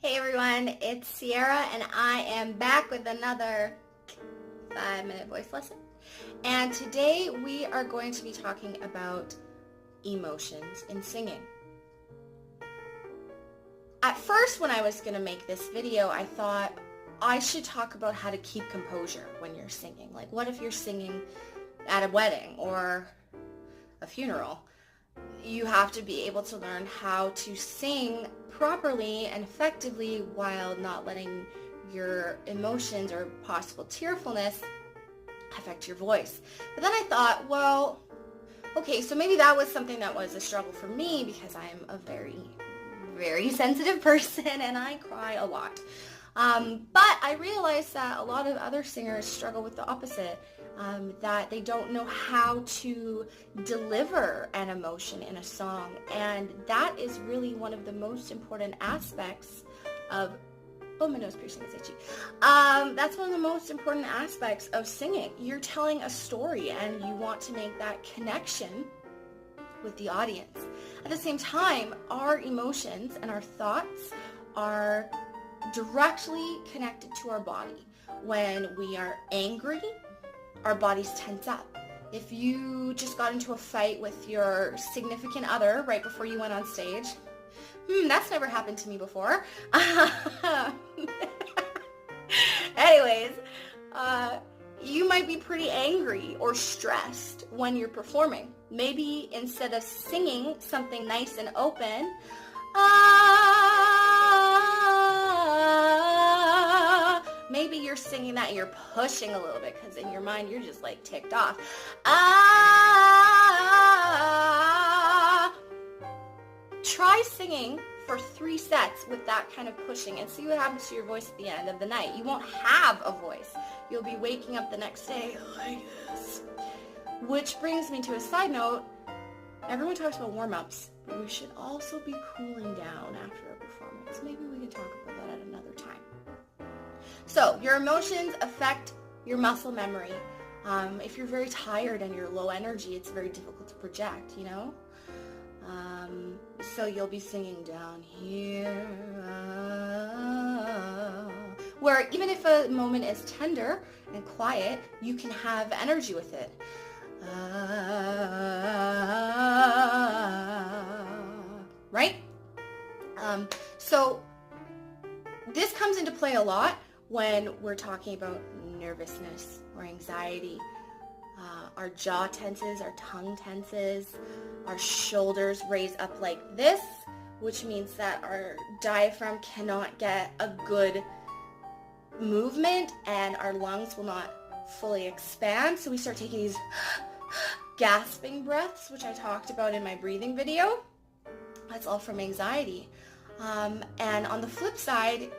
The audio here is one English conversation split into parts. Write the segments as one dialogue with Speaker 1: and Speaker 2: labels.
Speaker 1: Hey everyone, it's Sierra and I am back with another 5-minute voice lesson. And today we are going to be talking about emotions in singing. At first when I was going to make this video, I thought I should talk about how to keep composure when you're singing. Like what if you're singing at a wedding or a funeral? You have to be able to learn how to sing properly and effectively while not letting your emotions or possible tearfulness affect your voice. But then I thought, well, okay, so maybe that was something that was a struggle for me because I'm a very, very sensitive person and I cry a lot. But I realized that a lot of other singers struggle with the opposite. That they don't know how to deliver an emotion in a song. And that is really one of the most important aspects of, oh, my nose piercing is itchy. That's one of the most important aspects of singing. You're telling a story and you want to make that connection with the audience. At the same time, our emotions and our thoughts are directly connected to our body. When we are angry, our bodies tense up. If you just got into a fight with your significant other right before you went on stage, that's never happened to me before. Anyways, you might be pretty angry or stressed when you're performing. Maybe instead of singing something nice and open, maybe you're singing that and you're pushing a little bit because in your mind you're just like ticked off. Try singing for 3 sets with that kind of pushing and see what happens to your voice at the end of the night. You won't have a voice. You'll be waking up the next day like this. Which brings me to a side note. Everyone talks about warm-ups, but we should also be cooling down after a performance. Maybe we can talk about that at another time. So your emotions affect your muscle memory. If you're very tired and you're low energy, it's very difficult to project, you know? So you'll be singing down here, where even if a moment is tender and quiet, you can have energy with it. Right? So this comes into play a lot when we're talking about nervousness or anxiety. Our jaw tenses, our tongue tenses, our shoulders raise up like this, which means that our diaphragm cannot get a good movement and our lungs will not fully expand. So we start taking these gasping breaths, which I talked about in my breathing video. That's all from anxiety. And on the flip side,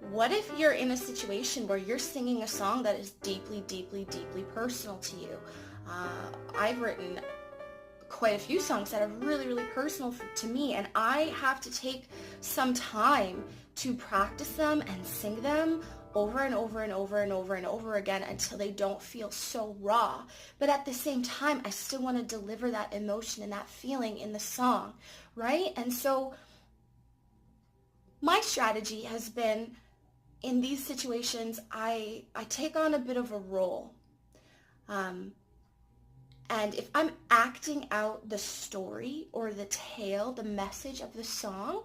Speaker 1: what if you're in a situation where you're singing a song that is deeply, deeply, deeply personal to you? I've written quite a few songs that are really, really personal to me, and I have to take some time to practice them and sing them over and over and over and over and over again until they don't feel so raw. But at the same time, I still want to deliver that emotion and that feeling in the song, right? And so my strategy has been, in these situations, I take on a bit of a role. And if I'm acting out the story or the tale, the message of the song,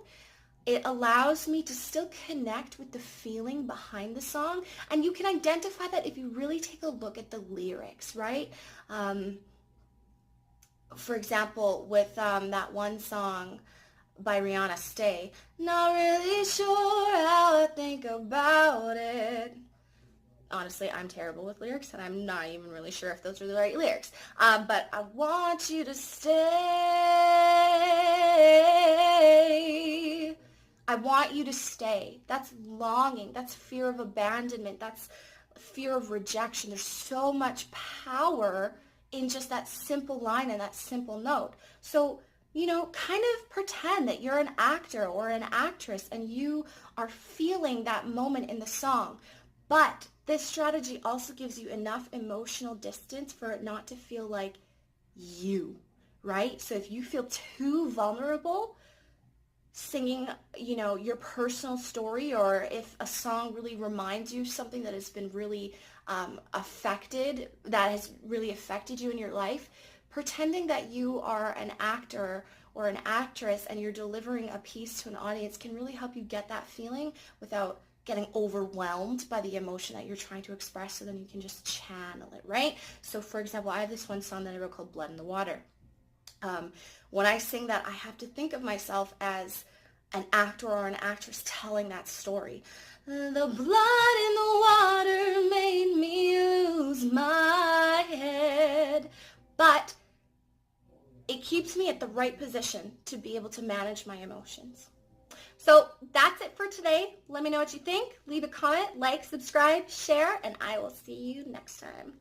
Speaker 1: it allows me to still connect with the feeling behind the song. And you can identify that if you really take a look at the lyrics, right? For example, with that one song by Rihanna, Stay. Not really sure how I think about it. Honestly, I'm terrible with lyrics, and I'm not even really sure if those are the right lyrics. But I want you to stay. I want you to stay. That's longing. That's fear of abandonment. That's fear of rejection. There's so much power in just that simple line and that simple note. So, you know, kind of pretend that you're an actor or an actress and you are feeling that moment in the song. But this strategy also gives you enough emotional distance for it not to feel like you, right? So if you feel too vulnerable, singing, your personal story, or if a song really reminds you of something that has been really that has really affected you in your life, pretending that you are an actor or an actress and you're delivering a piece to an audience can really help you get that feeling without getting overwhelmed by the emotion that you're trying to express, so then you can just channel it, right? So for example, I have this one song that I wrote called Blood in the Water. When I sing that, I have to think of myself as an actor or an actress telling that story. The blood in the water made me lose my head. But it keeps me at the right position to be able to manage my emotions. So that's it for today. Let me know what you think. Leave a comment, like, subscribe, share, and I will see you next time.